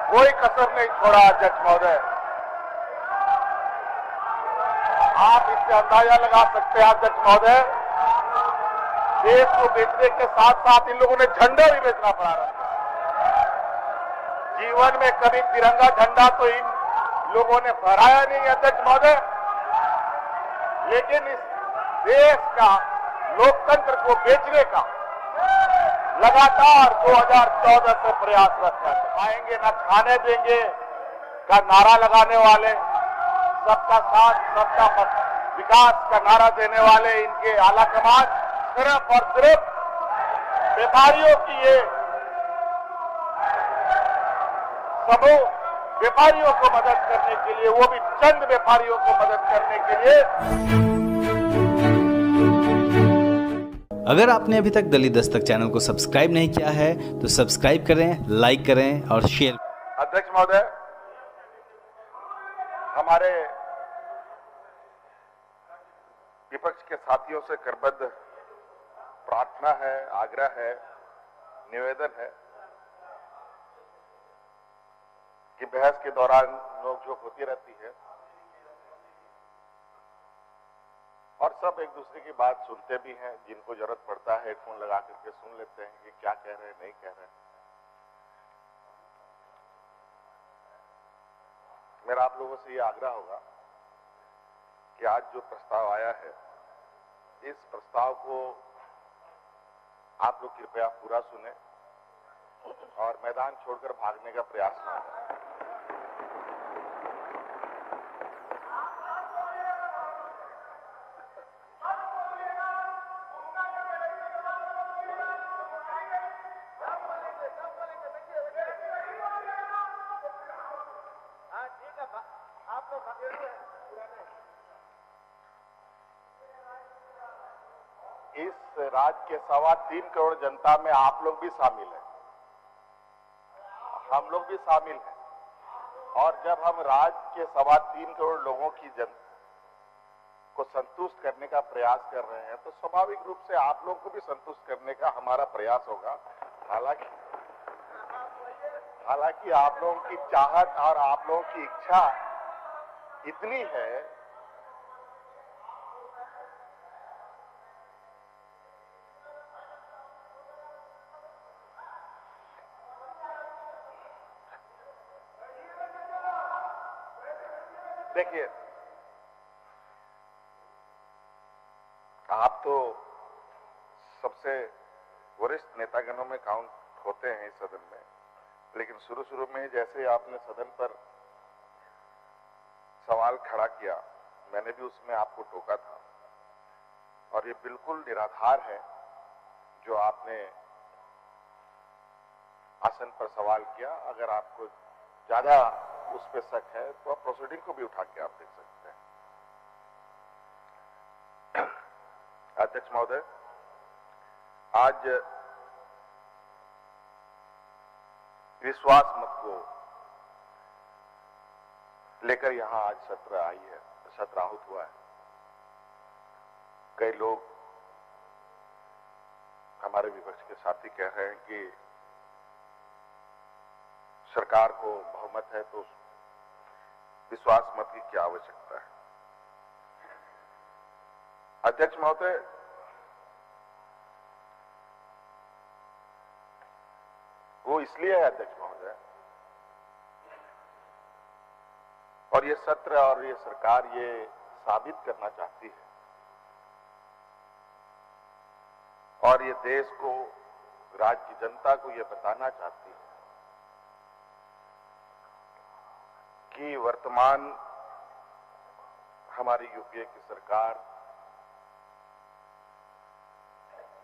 कोई कसर नहीं छोड़ा अध्यक्ष महोदय। आप इससे अंदाजा लगा सकते हैं अध्यक्ष महोदय, देश को बेचने के साथ साथ इन लोगों ने झंडा भी बेचना पड़ा रहा है। जीवन में कभी तिरंगा झंडा तो इन लोगों ने फहराया नहीं अध्यक्ष महोदय, लेकिन इस देश का लोकतंत्र को बेचने का लगातार 2014 से प्रयासरत है। खाएंगे न खाने देंगे का नारा लगाने वाले, सबका साथ सबका विकास का नारा देने वाले इनके आला कमान सिर्फ और सिर्फ व्यापारियों की ये समूह व्यापारियों को मदद करने के लिए, वो भी चंद व्यापारियों को मदद करने के लिए। अगर आपने अभी तक दलित दस्तक चैनल को सब्सक्राइब नहीं किया है तो सब्सक्राइब करें, लाइक करें और शेयर। अध्यक्ष महोदय, हमारे विपक्ष के साथियों से करबद्ध प्रार्थना है, आग्रह है, निवेदन है कि बहस के दौरान नोकझोंक होती रहती है और सब एक दूसरे की बात सुनते भी हैं। जिनको जरूरत पड़ता है हेडफोन लगा करके सुन लेते हैं कि क्या कह रहे हैं, नहीं कह रहे हैं। मेरा आप लोगों से ये आग्रह होगा कि आज जो प्रस्ताव आया है, इस प्रस्ताव को आप लोग कृपया पूरा सुने और मैदान छोड़कर भागने का प्रयास न करें। इस राज्य के 3.25 करोड़ जनता में आप लोग भी शामिल हैं, हम लोग भी शामिल हैं। और जब हम राज्य के 3.25 करोड़ लोगों की को संतुष्ट करने का प्रयास कर रहे हैं तो स्वाभाविक रूप से आप लोग को भी संतुष्ट करने का हमारा प्रयास होगा। हालांकि आप लोगों की चाहत और आप लोगों की इच्छा इतनी है देखिए, आप तो सबसे वरिष्ठ नेतागणों में काउंट होते हैं इस सदन में, लेकिन शुरू में जैसे आपने सदन पर सवाल खड़ा किया, मैंने भी उसमें आपको टोका था और ये बिल्कुल निराधार है जो आपने आसन पर सवाल किया। अगर आपको ज्यादा उस पे शक है तो आप प्रोसीडिंग को भी उठा के आप देख सकते हैं। अध्यक्ष महोदय, आज विश्वास मत को लेकर यहां आज सत्र आई है, सत्र आहूत हुआ है। कई लोग हमारे विपक्ष के साथी कह रहे हैं कि सरकार को बहुमत है तो विश्वास मत की क्या आवश्यकता है। अध्यक्ष महोदय, वो इसलिए है अध्यक्ष महोदय, और ये सत्र और ये सरकार ये साबित करना चाहती है और ये देश को, राज्य की जनता को ये बताना चाहती है कि वर्तमान हमारी यूपीए की सरकार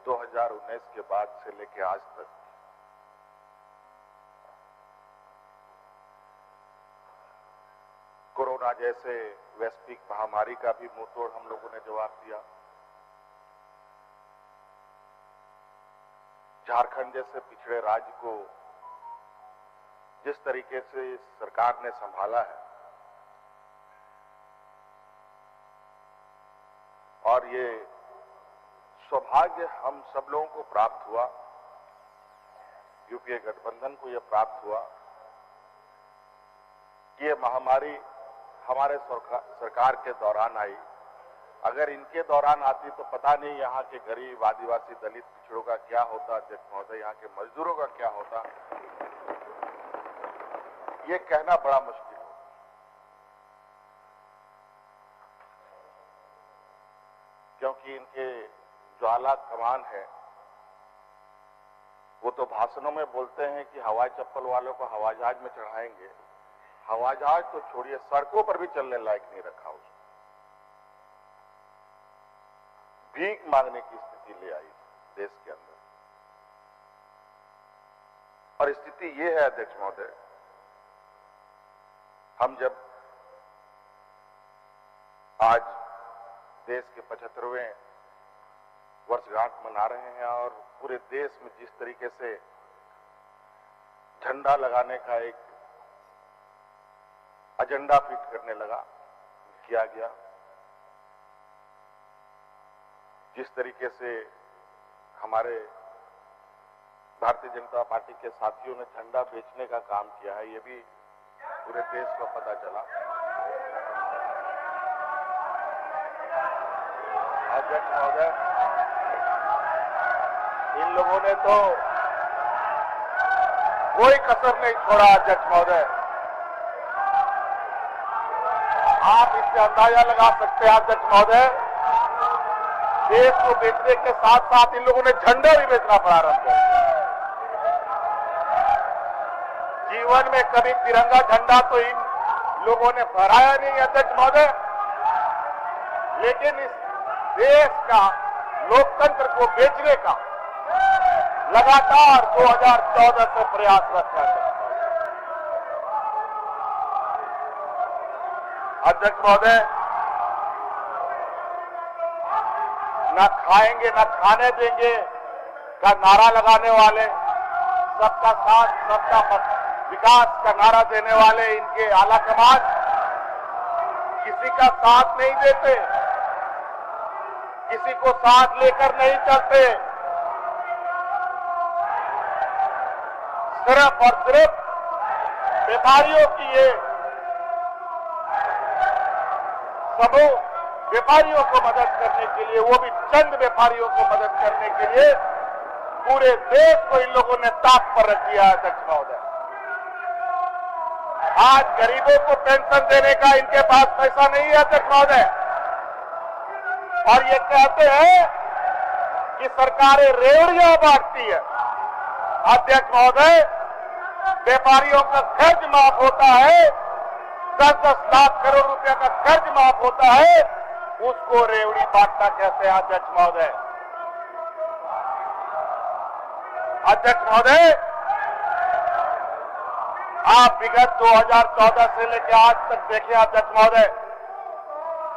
2019 के बाद से लेकर आज तक कोरोना जैसे वैश्विक महामारी का भी मुंह तोड़ हम लोगों ने जवाब दिया। झारखंड जैसे पिछड़े राज्य को जिस तरीके से इस सरकार ने संभाला है और ये सौभाग्य हम सब लोगों को प्राप्त हुआ, यूपीए गठबंधन को यह प्राप्त हुआ कि ये महामारी हमारे सरकार के दौरान आई। अगर इनके दौरान आती तो पता नहीं यहाँ के गरीब, आदिवासी, दलित पिछड़ों का क्या होता, अध्यक्ष महोदय, यहाँ के मजदूरों का क्या होता, ये कहना बड़ा मुश्किल है। क्योंकि इनके जो आला कमान है वो तो भाषणों में बोलते हैं कि हवाई चप्पल वालों को हवाई जहाज में चढ़ाएंगे। हवाई जहाज तो छोड़िए, सड़कों पर भी चलने लायक नहीं रखा उसको। भीख मांगने की स्थिति ले आई देश के अंदर। और स्थिति ये है अध्यक्ष महोदय, हम जब आज देश के 75वें वर्षगांठ मना रहे हैं और पूरे देश में जिस तरीके से झंडा लगाने का एक एजेंडा फिट करने किया गया, जिस तरीके से हमारे भारतीय जनता पार्टी के साथियों ने झंडा बेचने का काम किया है, ये भी पूरे देश को पता चला। अध्यक्ष महोदय, इन लोगों ने तो कोई कसर नहीं छोड़ा। अध्यक्ष महोदय, आप इससे अंदाजा लगा सकते हैं अध्यक्ष महोदय, देश को बेचने के साथ साथ इन लोगों ने झंडा भी बेचना प्रारंभ किया। जीवन में कभी तिरंगा झंडा तो इन लोगों ने फहराया नहीं अध्यक्ष महोदय, लेकिन इस देश का लोकतंत्र को बेचने का लगातार 2014 से प्रयासरत है। अध्यक्ष महोदय, न खाएंगे न खाने देंगे का नारा लगाने वाले, सबका साथ सबका विकास का नारा देने वाले इनके आला कमान किसी का साथ नहीं देते, किसी को साथ लेकर नहीं चलते। सिर्फ और सिर्फ व्यापारियों की ये समूह व्यापारियों को मदद करने के लिए, वो भी चंद व्यापारियों को मदद करने के लिए पूरे देश को इन लोगों ने ताक पर रख दिया है। अध्यक्ष महोदय, आज गरीबों को पेंशन देने का इनके पास पैसा नहीं है अध्यक्ष महोदय, और ये कहते हैं कि सरकारें रेवड़ियां बांटती है। अध्यक्ष महोदय, व्यापारियों का कर्ज माफ होता है, 10-10 लाख करोड़ रुपए का कर्ज माफ होता है, उसको रेवड़ी बांटना कहते हैं अध्यक्ष महोदय। अध्यक्ष महोदय, आप विगत 2014 से लेकर आज तक देखें अध्यक्ष महोदय,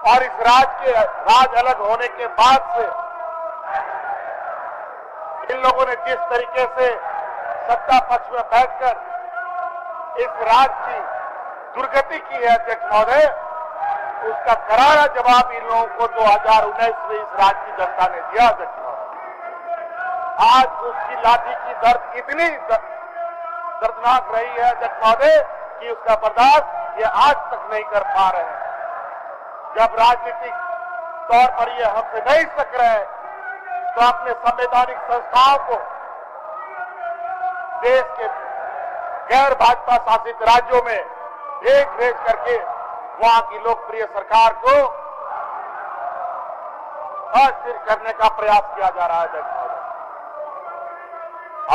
और इस राज अलग होने के बाद से इन लोगों ने जिस तरीके से सत्ता पक्ष में बैठकर इस राज्य की दुर्गति की है अध्यक्ष महोदय, उसका करारा जवाब इन लोगों को 2019 में इस राज्य की जनता ने दिया अध्यक्ष महोदय। आज उसकी लाठी की दर्द इतनी दर्दनाक रही है अध्यक्ष महोदय कि उसका बर्दाश्त ये आज तक नहीं कर पा रहे हैं। जब राजनीतिक तौर पर ये हमसे नहीं सक रहे तो अपने संवैधानिक संस्थाओं को देश के गैर भाजपा शासित राज्यों में भेज करके वहां की लोकप्रिय सरकार को अस्थिर करने का प्रयास किया जा रहा है अध्यक्ष महोदय।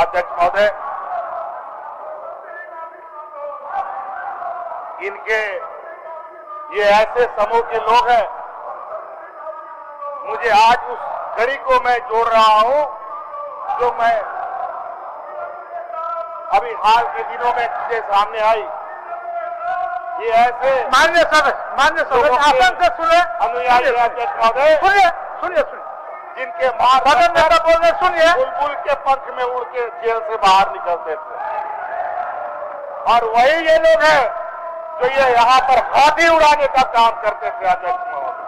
अध्यक्ष महोदय, इनके ये ऐसे समूह के लोग हैं, मुझे आज उस कड़ी को मैं जोड़ रहा हूं जो मैं अभी हाल के दिनों में चीजें सामने आई। ये ऐसे मान्य सदस्य आसन से सुने, अनुयायी अध्यक्ष महोदय, सुनिए जिनके मां सदन नेता बोल रहे, सुनिए। बुलबुल के पंख में उड़ के जेल से बाहर निकलते थे, और वही ये लोग हैं जो ये यहाँ पर हाथी उड़ाने का काम करते थे अध्यक्ष महोदय।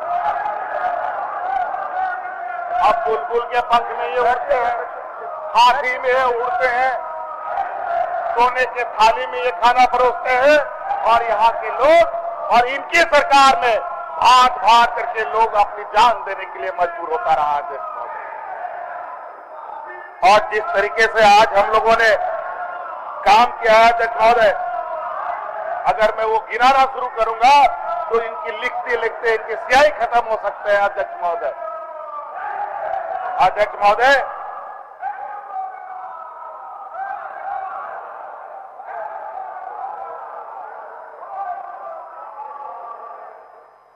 अब बुलबुल के पंख में ये उड़ते हैं, हाथी में ये उड़ते हैं, सोने के थाली में ये खाना परोसते हैं, और यहाँ के लोग और इनकी सरकार में भाग भाग करके लोग अपनी जान देने के लिए मजबूर होता रहा अध्यक्ष महोदय। और जिस तरीके से आज हम लोगों ने काम किया है अध्यक्ष महोदय, अगर मैं वो गिनाना शुरू करूंगा तो इनकी लिखते लिखते इनकी स्याही खत्म हो सकते हैं अध्यक्ष महोदय। अध्यक्ष महोदय,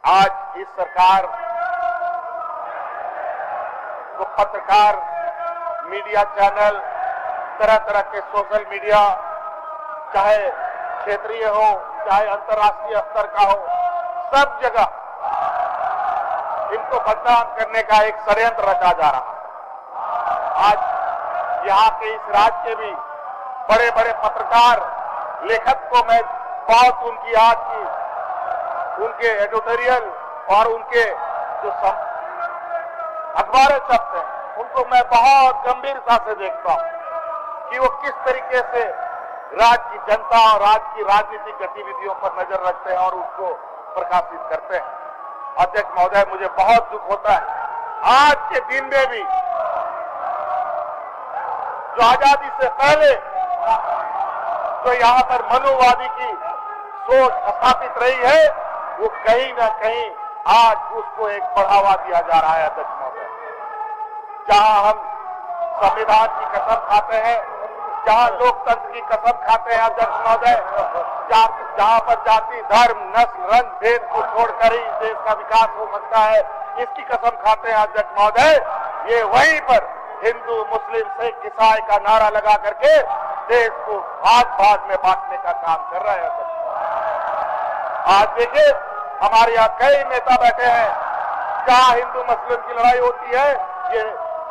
आज इस सरकार को पत्रकार, मीडिया चैनल, तरह तरह के सोशल मीडिया, चाहे क्षेत्रीय हो चाहे अंतर्राष्ट्रीय स्तर का हो, सब जगह इनको बदनाम करने का एक षड्यंत्र रचा जा रहा है। आज यहाँ के इस राज्य के भी बड़े बड़े पत्रकार, लेखक को मैं बहुत उनकी आज की उनके एडिटोरियल और उनके जो अखबारें छपते हैं उनको मैं बहुत गंभीरता से देखता हूं कि वो किस तरीके से राज्य की जनता और राज्य की राजनीतिक गतिविधियों पर नजर रखते हैं और उसको प्रकाशित करते हैं। अध्यक्ष महोदय, मुझे बहुत दुख होता है आज के दिन में भी जो आजादी से पहले जो यहाँ पर मनुवादी की सोच स्थापित रही है, वो कहीं ना कहीं आज उसको एक बढ़ावा दिया जा रहा है अध्यक्ष महोदय। जहां हम संविधान की कसम खाते हैं, जहां लोकतंत्र की कसम खाते हैं अध्यक्ष महोदय, जहां पर जाति, धर्म, नस्ल, रंग, भेद को छोड़कर ही देश का विकास हो सकता है, इसकी कसम खाते हैं अध्यक्ष महोदय, ये वहीं पर हिंदू, मुस्लिम, सिख, ईसाई का नारा लगा करके देश को भाग भाग में बांटने का काम कर रहे हैं अध्यक्ष। आज देखिए, हमारे यहाँ कई नेता बैठे हैं, जहां हिंदू मुस्लिम की लड़ाई होती है, ये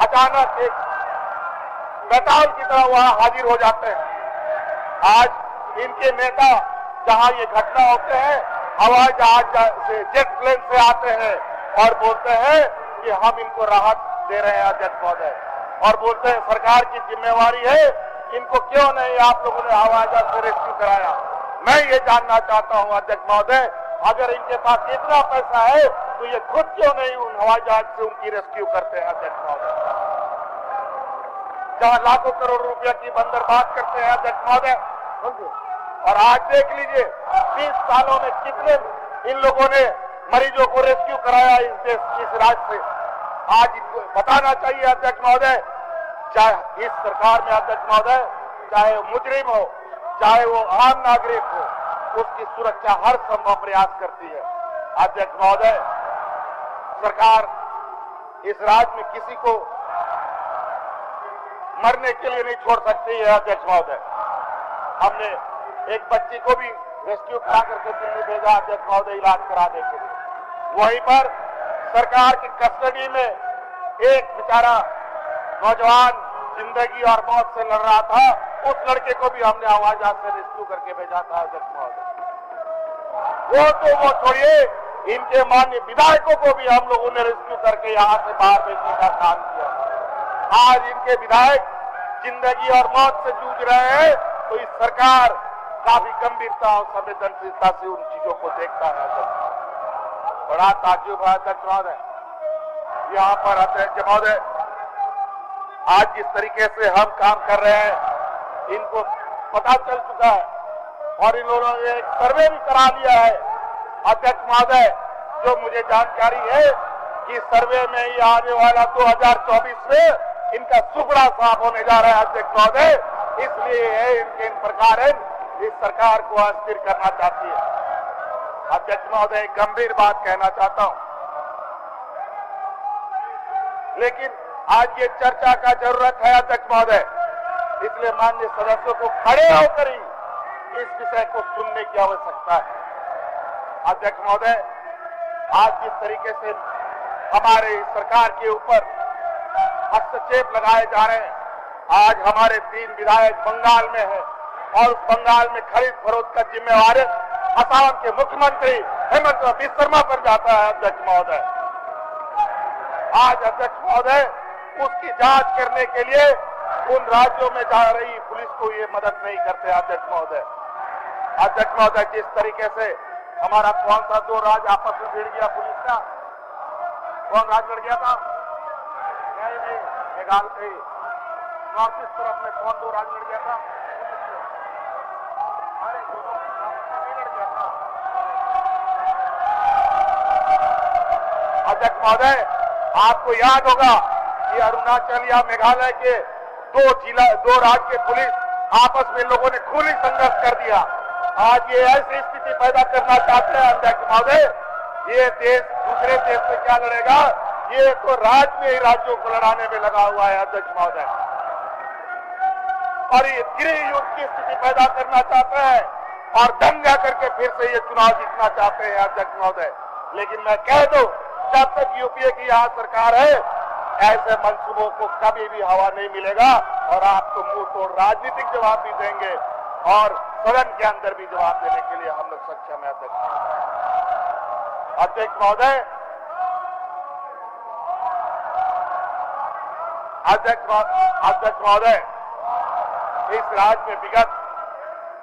अचानक एक बैताल की तरह वहां हाजिर हो जाते हैं। आज इनके नेता जहां ये घटना होते हैं, हवाई जहाज से, जेट प्लेन से आते हैं और बोलते हैं कि हम इनको राहत दे रहे हैं अध्यक्ष महोदय, और बोलते हैं सरकार की जिम्मेवारी है, इनको क्यों नहीं आप लोगों ने हवाई जहाज से रेस्क्यू कराया। मैं ये जानना चाहता हूं अध्यक्ष महोदय, अगर इनके पास इतना पैसा है तो ये खुद क्यों नहीं उन हवाई जहाज से उनकी रेस्क्यू करते हैं अध्यक्ष महोदय। जहां लाखों करोड़ रुपया की बंदरबांट करते हैं अध्यक्ष महोदय, और आज देख लीजिए 20 सालों में कितने इन लोगों ने मरीजों को रेस्क्यू कराया इस देश, इस राज्य से। आज इनको बताना चाहिए अध्यक्ष महोदय, चाहे इस सरकार में अध्यक्ष महोदय, चाहे वो मुजरिम हो चाहे वो आम नागरिक हो, उसकी सुरक्षा हर संभव प्रयास करती है अध्यक्ष महोदय। सरकार इस राज्य में किसी को मरने के लिए नहीं छोड़ सकती है अध्यक्ष महोदय। हमने एक बच्ची को भी रेस्क्यू करा करके दिल्ली भेजा अध्यक्ष महोदय इलाज कराने के लिए। वहीं पर सरकार की कस्टडी में एक बेचारा नौजवान जिंदगी और मौत से लड़ रहा था, उस लड़के को भी हमने हवाई जहाज से रेस्क्यू करके भेजा था अध्यक्ष महोदय। वो छोड़िए, इनके माननीय विधायकों को भी हम लोगों ने रेस्क्यू करके यहाँ से बाहर भेजने का काम किया। आज इनके विधायक जिंदगी और मौत से जूझ रहे हैं, तो इस सरकार काफी गंभीरता और संवेदनशीलता से उन चीजों को देखता है अध्यक्ष। बड़ा ताज्जुब है अध्यक्ष महोदय। यहाँ पर अध्यक्ष महोदय, आज जिस तरीके से हम काम कर रहे हैं, इनको पता चल चुका है और इन लोगों ने एक सर्वे भी करा लिया है अध्यक्ष महोदय। जो मुझे जानकारी है कि सर्वे में ये आने वाला 2024 में इनका सुपड़ा साफ होने जा रहा है अध्यक्ष महोदय। इसलिए इन प्रकार इस सरकार को अस्थिर करना चाहती है अध्यक्ष महोदय। एक गंभीर बात कहना चाहता हूं, लेकिन आज ये चर्चा का जरूरत है अध्यक्ष महोदय, इसलिए माननीय सदस्यों को खड़े होकर ही इस विषय को सुनने की आवश्यकता है अध्यक्ष महोदय। आज जिस तरीके से हमारे सरकार के ऊपर हस्तक्षेप लगाए जा रहे हैं, आज हमारे 3 विधायक बंगाल में हैं और उस बंगाल में खरीद फरोख्त का जिम्मेवार असम के मुख्यमंत्री हेमंत बिस्वा शर्मा पर जाता है अध्यक्ष महोदय। आज अध्यक्ष महोदय, उसकी जांच करने के लिए उन राज्यों में जा रही पुलिस को ये मदद नहीं करते अध्यक्ष महोदय। अध्यक्ष महोदय, जिस तरीके से हमारा कौन सा 2 राज्य आपस में भिड़ गया पुलिस का, कौन राज्य लड़ गया था? नहीं, मेघालय नॉर्थ ईस्ट तरफ में कौन 2 राज्य लड़ गया था? अरे दोनों नहीं लड़ गया था। अध्यक्ष महोदय, आपको याद होगा कि अरुणाचल या मेघालय के 2 राज्य के पुलिस आपस में लोगों ने खूनी संघर्ष कर दिया। आज ये ऐसी स्थिति पैदा करना चाहते हैं अध्यक्ष महोदय, ये देश दूसरे देश से क्या लड़ेगा? ये तो राज्य में ही राज्यों को लड़ाने में लगा हुआ है अध्यक्ष महोदय, और ये गृह युद्ध की स्थिति पैदा करना चाहते हैं और दंगा करके फिर से ये चुनाव जीतना चाहते हैं अध्यक्ष महोदय। लेकिन मैं कह दूं, जब तक यूपीए की यहाँ सरकार है, ऐसे मंसूबों को कभी भी हवा नहीं मिलेगा और आपको मुंह तोड़ राजनीतिक जवाब भी देंगे और सदन के अंदर भी जवाब देने के लिए हम लोग सक्षम है अध्यक्ष महोदय। अध्यक्ष महोदय, इस राज्य में विगत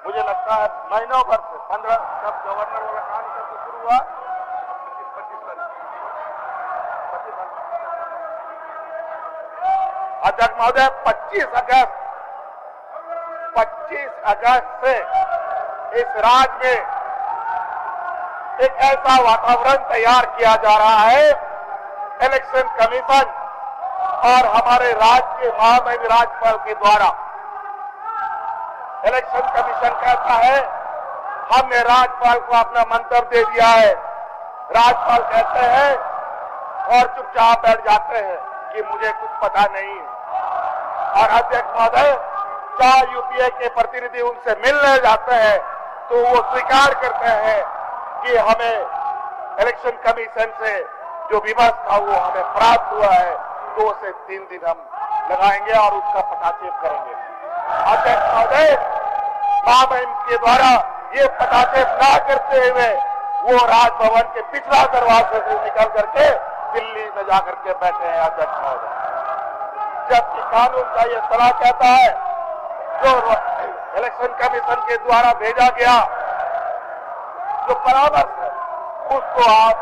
मुझे लगता है महीनों भर से 15 जब गवर्नर वाला काम से शुरू हुआ, 25 अध्यक्ष महोदय 25 अगस्त से इस राज्य में एक ऐसा वातावरण तैयार किया जा रहा है, इलेक्शन कमीशन और हमारे राज्य के महामहिम राज्यपाल के द्वारा। इलेक्शन कमीशन कहता है हमने राज्यपाल को अपना मंतव्य दे दिया है, राज्यपाल कहते हैं और चुपचाप बैठ जाते हैं कि मुझे कुछ पता नहीं है। और अध्यक्ष महोदय, जहां यूपीए के प्रतिनिधि उनसे मिलने जाते हैं तो वो स्वीकार करते हैं कि हमें इलेक्शन कमीशन से जो विमर्श था वो हमें प्राप्त हुआ है, 2 से 3 दिन हम लगाएंगे और उसका पटाक्षेप करेंगे। अध्यक्ष महोदय, महामहिम के द्वारा ये पटाक्षेप न करते हुए वो राजभवन के पिछला दरवाजे से निकल करके दिल्ली में जाकर के बैठे हैं अध्यक्ष महोदय, जबकि कानून का ये सलाह कहता है जो इलेक्शन कमीशन के द्वारा भेजा गया जो परामर्श है उसको आप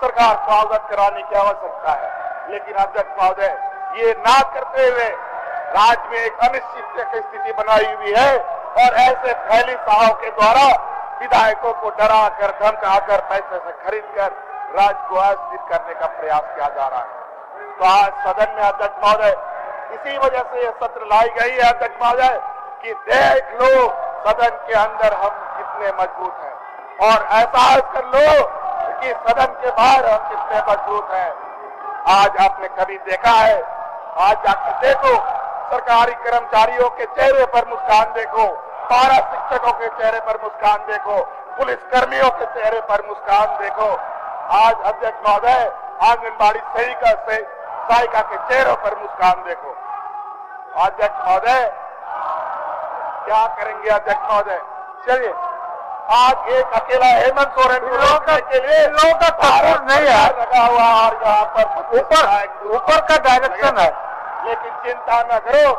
सरकार को अवगत कराने की आवश्यकता है। लेकिन अध्यक्ष महोदय, ये ना करते हुए राज्य में एक अनिश्चित की स्थिति बनाई हुई है और ऐसे फैली साहों के द्वारा विधायकों को डरा कर धमका कर पैसे से खरीद कर राज्य को अस्थिर करने का प्रयास किया जा रहा है। तो आज सदन में अध्यक्ष महोदय इसी वजह से यह सत्र लाई गई है अध्यक्ष महोदय कि देख लो सदन के अंदर हम कितने मजबूत हैं और एहसास कर लो कि सदन के बाहर हम कितने मजबूत हैं। आज आपने कभी देखा है, आज जाकर देखो सरकारी कर्मचारियों के चेहरे पर मुस्कान देखो, पारा शिक्षकों के चेहरे पर मुस्कान देखो, पुलिस कर्मियों के चेहरे पर मुस्कान देखो। आज अध्यक्ष महोदय आंगनबाड़ी सहायिका के चेहरों पर मुस्कान देखो। अध्यक्ष महोदय क्या करेंगे अध्यक्ष महोदय? चलिए, आज एक अकेला हेमंत सोरेन के लिए लोगों का तारुफ नहीं है लगा हुआ और यहाँ पर ऊपर का डायरेक्शन है, लेकिन चिंता न करो,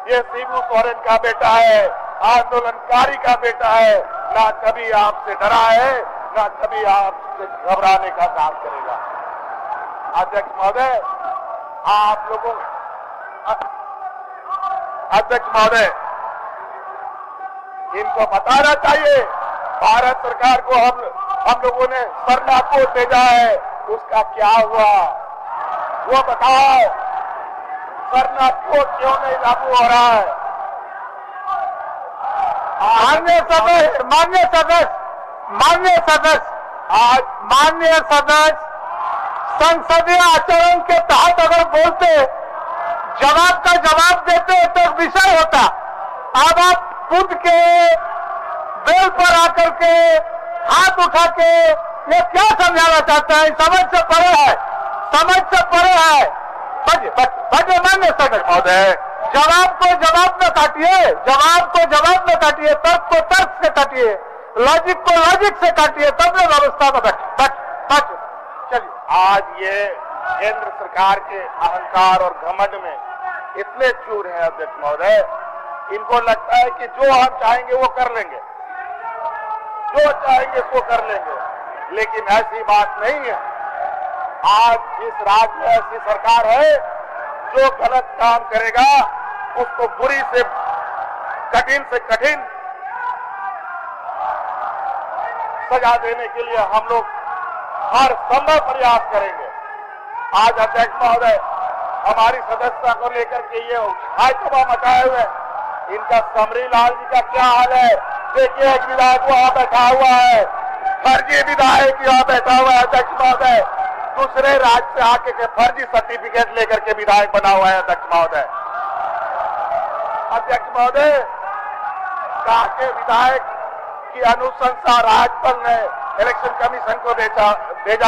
ये शिबू सोरेन का बेटा है, आंदोलनकारी का बेटा है, ना कभी आपसे डरा है ना कभी आपसे घबराने का काम करेगा। अध्यक्ष महोदय, आप लोगों अध्यक्ष महोदय इनको बताना चाहिए भारत सरकार को हम लोगों ने सरना कोड भेजा है, उसका क्या हुआ वो बताओ। सरना कोड क्यों नहीं लागू हो रहा है? माननीय सदस्य संसदीय आचरण के तहत अगर बोलते जवाब का जवाब देते तो विषय होता। अब आप खुद के बेल पर आकर के हाथ उठा के ये क्या समझाना चाहते हैं? समझ से परे है, समझ से परे है। बजे मान्य सदस्य महोदय, जवाब को जवाब न काटिए, जवाब को जवाब न काटिए, तर्क को तर्क से काटिए, लॉजिक को लॉजिक से काटिए, तब लोग अवस्था में बैठ। चलिए, आज ये केंद्र सरकार के अहंकार और घमंड में इतने चूर है अध्यक्ष महोदय, इनको लगता है कि जो हम चाहेंगे वो कर लेंगे। जो चाहेंगे सो कर लेंगे, लेकिन ऐसी बात नहीं है। आज इस राज्य में ऐसी सरकार है जो गलत काम करेगा उसको बुरी से कठिन सजा देने के लिए हम लोग हर संभव प्रयास करेंगे। आज अध्यक्ष महोदय हमारी सदस्यता को लेकर के ये हाईतबा मचाए हुए, इनका समरी लाल जी का क्या हाल है? देखिए एक विधायक वहां बैठा हुआ है, फर्जी विधायक यहाँ बैठा हुआ है अध्यक्ष महोदय, दूसरे राज्य से आके के फर्जी सर्टिफिकेट लेकर के विधायक बना हुआ है अध्यक्ष महोदय। अध्यक्ष महोदय कहा के विधायक की अनुशंसा राज्यपाल ने इलेक्शन कमीशन को भेजा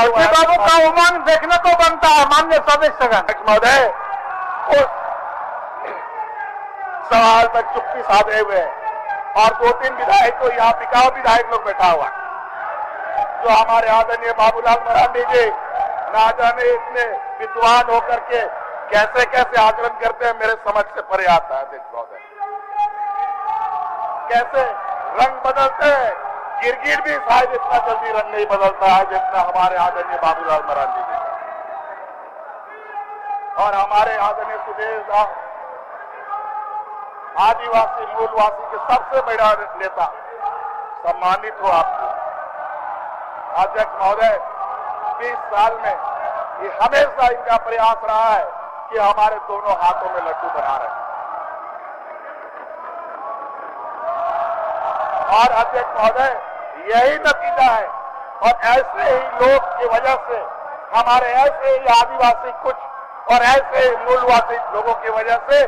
हुआ है। बाबू का उमंग देखने को बनता है माननीय सदस्यगण। अध्यक्ष महोदय उस सवाल पर चुप्पी साधे हुए हैं और 2-3 विधायक को यहाँ बिकाऊ विधायक लोग बैठा हुआ है, जो हमारे आदरणीय बाबूलाल मरांडी जी ना जाने इतने विद्वान होकर के कैसे कैसे आचरण करते हैं, मेरे समझ से परे आता है अध्यक्ष महोदय। कैसे रंग बदलते हैं, गिरगिट भी शायद इतना जल्दी रंग नहीं बदलता है जितना हमारे आदरणीय बाबूलाल मरांडी जी और हमारे आदरणीय सुदेश दास आदिवासी मूलवासी के सबसे बड़ा नेता। सम्मानित हो आपको अध्यक्ष महोदय। 20 साल में ये हमेशा इनका प्रयास रहा है कि हमारे दोनों हाथों में लड्डू बना रहे। और अध्यक्ष महोदय यही नतीजा है और ऐसे ही लोग की वजह से हमारे ऐसे ही आदिवासी कुछ और ऐसे ही मूलवासी लोगों की वजह से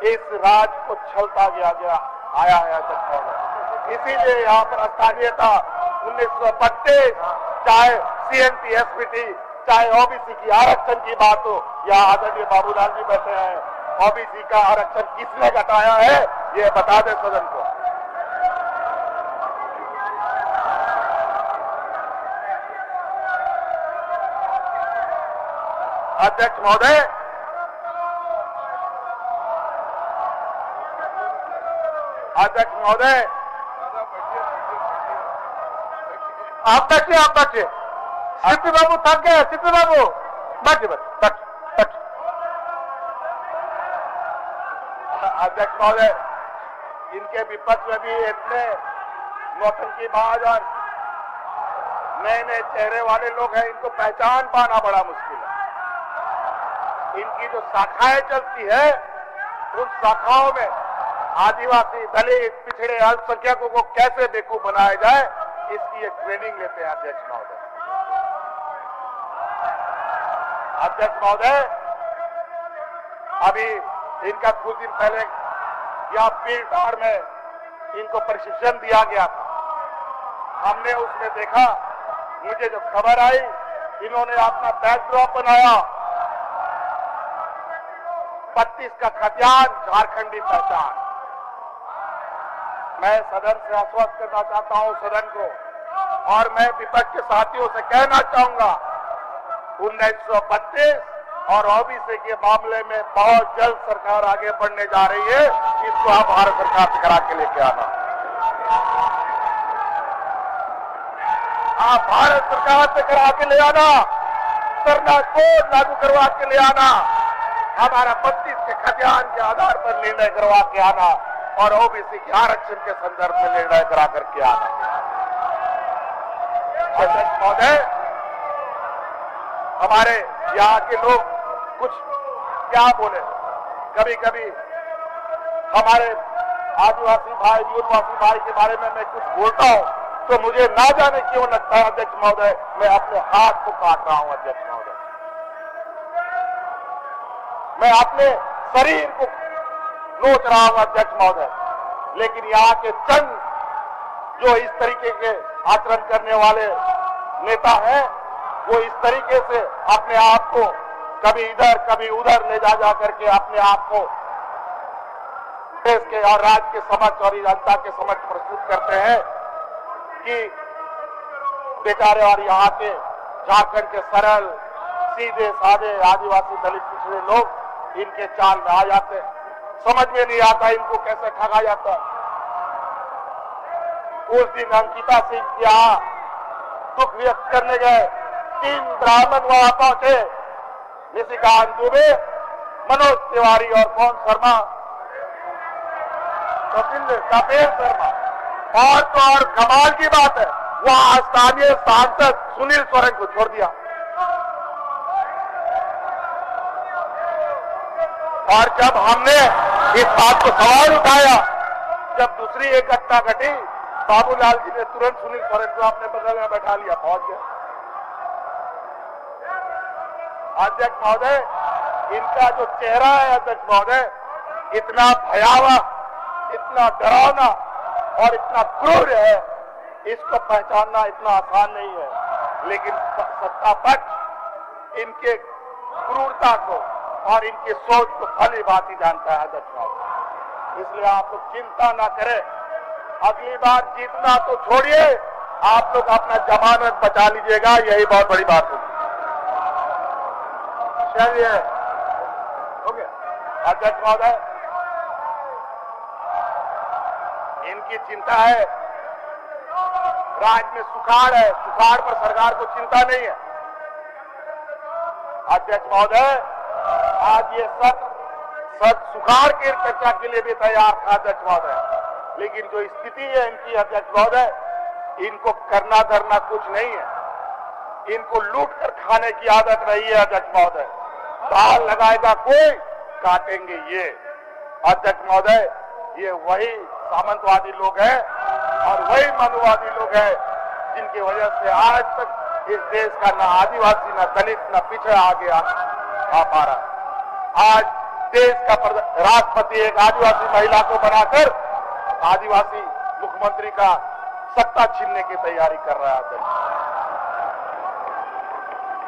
इस राज्य को छलता आया है अध्यक्ष महोदय। इसीलिए यहाँ पर स्थानीयता 1932 चाहे CNT SPT चाहे OBC की आरक्षण की बात हो, यहाँ आदरणीय बाबूलाल जी बैठे हैं, OBC का आरक्षण किसने घटाया है ये बता दे सदन को। अध्यक्ष महोदय आप बैठिए सीपी बाबू थक गए। सीपी बाबू बैठिए। अध्यक्ष महोदय इनके विपक्ष में भी इतने नौटंकीबाज और नए चेहरे वाले लोग हैं, इनको पहचान पाना बड़ा मुश्किल है। इनकी जो शाखाएं चलती है उन शाखाओं में आदिवासी दलित पिछड़े अल्पसंख्यकों को कैसे बेवकूफ बनाया जाए इसकी एक ट्रेनिंग लेते हैं अध्यक्ष महोदय। अध्यक्ष महोदय अभी इनका कुछ दिन पहले या पीरटार में इनको प्रशिक्षण दिया गया था। हमने उसमें देखा, मुझे जो खबर आई इन्होंने अपना बैकड्रॉप बनाया 32 का खतियान झारखंडी पहचान। मैं सदन से आश्वस्त करना चाहता हूं सदन को और मैं विपक्ष के साथियों से कहना चाहूंगा 1932 और OBC के मामले में बहुत जल्द सरकार आगे बढ़ने जा रही है। इसको आप भारत सरकार से करा के लेके आना। आप भारत सरकार से करा के ले आना, सरना कोड लागू करवा के ले आना, हमारा 32 के खतियान के आधार पर निर्णय करवा के आना और OBC के आरक्षण के संदर्भ में निर्णय करा करके आना। अध्यक्ष महोदय हमारे यहाँ के लोग कुछ क्या बोले, कभी कभी हमारे आदिवासी भाई मूलवासी भाई के बारे में मैं कुछ बोलता हूँ तो मुझे ना जाने क्यों लगता है अध्यक्ष महोदय मैं अपने हाथ को काट रहा हूँ। अध्यक्ष महोदय मैं अपने शरीर को नोच रहा हूं अध्यक्ष महोदय, लेकिन यहाँ के चंद जो इस तरीके के आचरण करने वाले नेता हैं वो इस तरीके से अपने आप को कभी इधर कभी उधर ले जा करके अपने आप को देश के और राज्य के समक्ष और जनता के समक्ष प्रस्तुत करते हैं कि बेचारे और यहाँ के झारखंड के सरल सीधे साधे आदिवासी दलित पिछड़े लोग इनके चाल में आ जाते हैं। समझ में नहीं आता इनको कैसे ठगा जाता है। उस दिन अंकिता सिंह के यहाँ दुख व्यक्त करने गए 3 ब्राह्मण वहां पहुंचे, निशिकांत दुबे, मनोज तिवारी और कौन शर्मा, कपिल शर्मा। और तो और कमाल की बात है, वहां स्थानीय सांसद सुनील सोरेन को छोड़ दिया। और जब हमने इस बात को सवाल उठाया, जब दूसरी एक घटना घटी, बाबूलाल जी ने तुरंत सुनील सोरेन को अपने बगल में बैठा लिया, पहुंच गया। अध्यक्ष महोदय, इनका जो चेहरा है अध्यक्ष महोदय, इतना भयावह, इतना डरावना और इतना क्रूर है, इसको पहचानना इतना आसान नहीं है। लेकिन सत्ता पक्ष इनके क्रूरता को और इनकी सोच को भली भांति जानता है अध्यक्ष महोदय। इसलिए आप लोग चिंता ना करें, अगली बार जीतना तो छोड़िए, आप लोग अपना जमानत बचा लीजिएगा, यही बहुत बड़ी बात होगी। चलिए, हो गया। अध्यक्ष महोदय, इनकी चिंता है, राज्य में सुखाड़ है, सुखाड़ पर सरकार को चिंता नहीं है। अध्यक्ष महोदय, आज ये सत्र सुखाड़ की चर्चा के लिए भी तैयार था अध्यक्ष महोदय, लेकिन जो स्थिति है इनकी अध्यक्ष महोदय, इनको करना धरना कुछ नहीं है, इनको लूट कर खाने की आदत रही है अध्यक्ष महोदय। दाल लगाएगा कोई, काटेंगे ये। अध्यक्ष महोदय, ये वही सामंतवादी लोग हैं और वही मनुवादी लोग हैं जिनकी वजह से आज तक इस देश का न आदिवासी, न दलित, न पिछड़ा आगे आ पा रहा। आज देश का राष्ट्रपति एक आदिवासी महिला को बनाकर आदिवासी मुख्यमंत्री का सत्ता छीनने की तैयारी कर रहा है अध्यक्ष।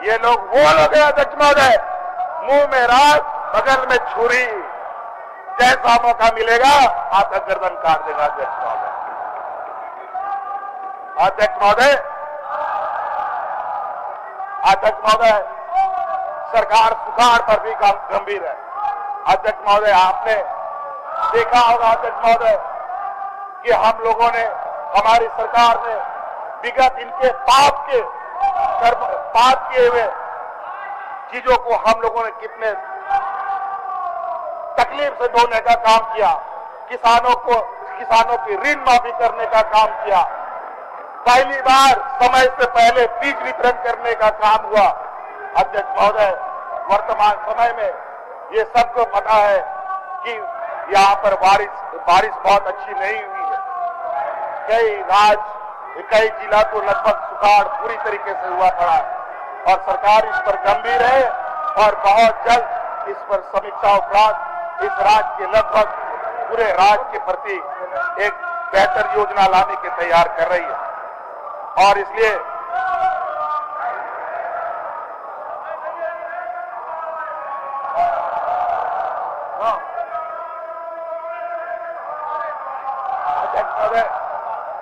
ये लोग वो लोग हैं अध्यक्ष महोदय, मुंह में राज, बगल में छुरी, जैसा मौका मिलेगा आपका गर्दन काट देगा अध्यक्ष महोदय। अध्यक्ष महोदय, अध्यक्ष महोदय, सरकार सुखाड़ पर भी गंभीर है। अध्यक्ष महोदय, आपने देखा होगा अध्यक्ष महोदय कि हम लोगों ने, हमारी सरकार ने विगत इनके पाप किए हुए चीजों को हम लोगों ने कितने तकलीफ से ढोने का काम किया। किसानों की ऋण माफी करने का काम किया। पहली बार समय से पहले बीज वितरण करने का काम हुआ। अध्यक्ष महोदय, वर्तमान समय में ये सबको पता है कि यहाँ पर बारिश बहुत अच्छी नहीं हुई है। कई जिला को लगभग सुखाड़ पूरी तरीके से हुआ पड़ा है और सरकार इस पर गंभीर है और बहुत जल्द इस पर समीक्षा उपरांत इस राज्य के लगभग पूरे राज्य के प्रति एक बेहतर योजना लाने की तैयार कर रही है। और इसलिए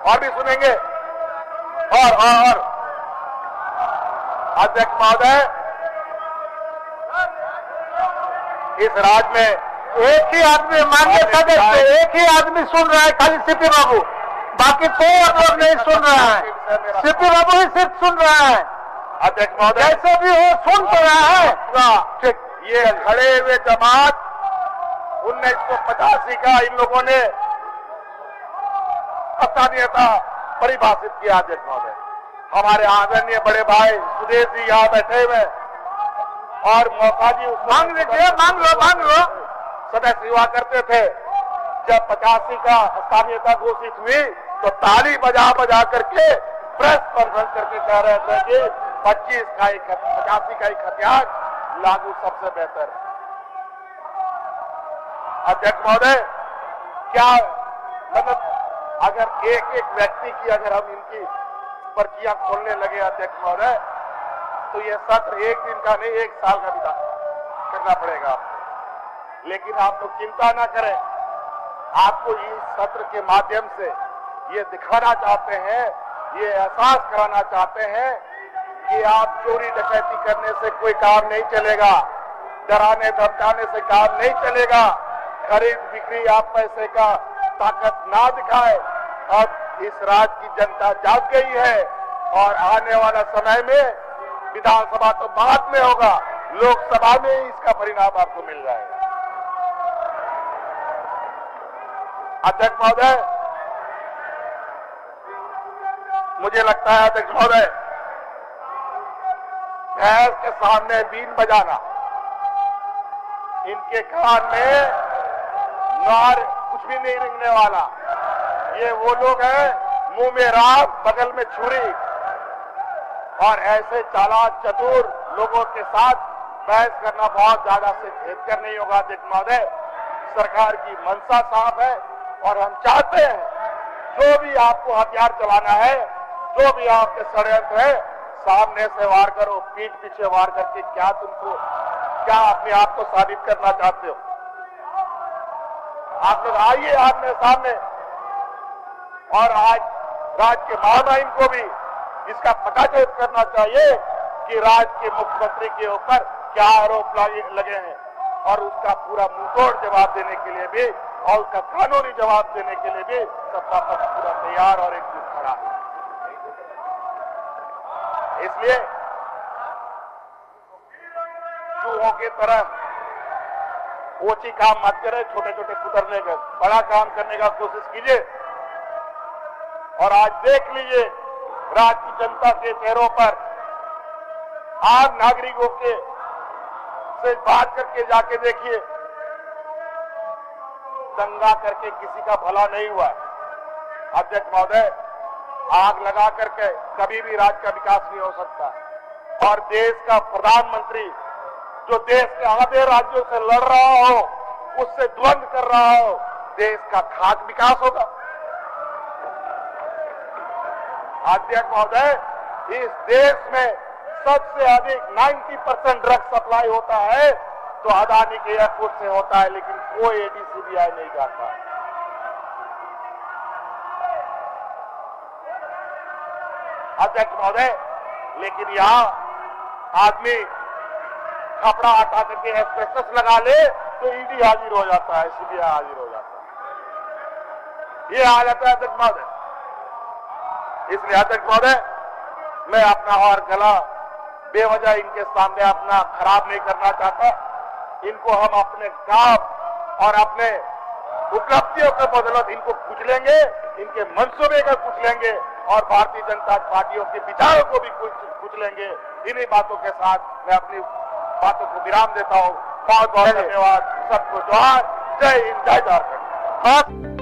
और भी सुनेंगे। और अध्यक्ष महोदय, इस राज्य में एक ही आदमी, माननीय सदस्य, एक ही आदमी सुन रहा है, खाली सीपी बाबू, बाकी कोई लोग नहीं सुन रहा है। सीपी बाबू ही सिर्फ सुन रहा है। अध्यक्ष महोदय, जैसे भी हो सुन तो रहा है। ये खड़े हुए जमात 1985 का इन लोगों ने स्थानीयता परिभाषित किया। अध्यक्ष महोदय, हमारे आदरणीय बड़े भाई सुदेश जी यहाँ बैठे हुए और मौका जी मांग लो सदस्य हुआ करते थे। जब 85 का स्थानीयता घोषित हुई तो ताली बजा करके प्रेस कॉन्फ्रेंस करके कह रहे थे कि 85 का एक हथियार लागू सबसे बेहतर। अध्यक्ष महोदय, क्या मतलब अगर एक व्यक्ति की अगर हम इनकी पर्चियां खोलने लगे अध्यक्ष महोदय, तो ये सत्र एक दिन का नहीं 1 साल का भी करना पड़ेगा आपको। लेकिन आप लोग चिंता ना करें, आपको इस सत्र के माध्यम से ये दिखाना चाहते हैं, ये एहसास कराना चाहते हैं कि आप चोरी डकैती करने से कोई काम नहीं चलेगा, डराने धमकाने से काम नहीं चलेगा, खरीद बिक्री आप पैसे का ताकत ना दिखाए। अब इस राज्य की जनता जाग गई है और आने वाला समय में विधानसभा तो बाद में होगा, लोकसभा में ही इसका परिणाम आपको मिल जाएगा। अध्यक्ष महोदय, मुझे लगता है अध्यक्ष महोदय, भैंस के सामने बीन बजाना, इनके कान में नार कुछ भी नहीं रिंगने वाला। ये वो लोग हैं, मुंह में राम बगल में छुरी, और ऐसे चालाक चतुर लोगों के साथ बहस करना बहुत ज्यादा से भेदकर नहीं होगा। अध्यक्ष महोदय, सरकार की मंशा साफ है और हम चाहते हैं जो भी आपको हथियार चलाना है, जो भी आपके षड्यंत्र है, सामने से वार करो, पीठ पीछे वार करके क्या अपने आप को साबित करना चाहते हो? आप लोग आइए आमने सामने, और आज राज्य के महामहिम को भी इसका पटाक्षेप करना चाहिए कि राज्य के मुख्यमंत्री के ऊपर क्या आरोप लगे हैं, और उसका पूरा मुंहतोड़ जवाब देने के लिए भी और उसका कानूनी जवाब देने के लिए भी सत्ता पक्ष पूरा तैयार और एकजुट खड़ा है। इसलिए चूहों की तरह ओछी काम मत करें, छोटे छोटे कुतरने का बड़ा काम करने का कोशिश कीजिए। और आज देख लीजिए राज्य की जनता के चेहरों पर, आम नागरिकों के से बात करके जाके देखिए, दंगा करके किसी का भला नहीं हुआ। अध्यक्ष महोदय, आग लगा करके कभी भी राज्य का विकास नहीं हो सकता, और देश का प्रधानमंत्री जो देश के आधे राज्यों से लड़ रहा हो, उससे द्वंद्व कर रहा हो, देश का खाक विकास होगा। अध्यक्ष महोदय, इस देश में सबसे अधिक 90% ड्रग सप्लाई होता है तो अदानी के एयरपोर्ट से होता है, लेकिन कोई एडीसीबीआई नहीं जाता। अध्यक्ष महोदय, लेकिन यहाँ आदमी कपड़ा हटा करके एस्बेस्टस लगा ले तो ईडी हाजिर हो जाता है, सीबीआई हाजिर हो जाता है। ये हालत है अध्यक्ष महोदय। इसलिए अध्यक्ष महोदय, मैं अपना और गला बेवजह इनके सामने अपना खराब नहीं करना चाहता। इनको हम अपने काम और अपने उपलब्धियों के बदौलत इनको कुचलेंगे, इनके मंसूबे का कुचलेंगे, और भारतीय जनता पार्टियों के विचारों को भी कुचलेंगे। इन्हीं बातों के साथ मैं अपनी बातों को विराम देता हूँ। बहुत बहुत धन्यवाद। सबको जोहार। जय हिंद, जय झारखंड।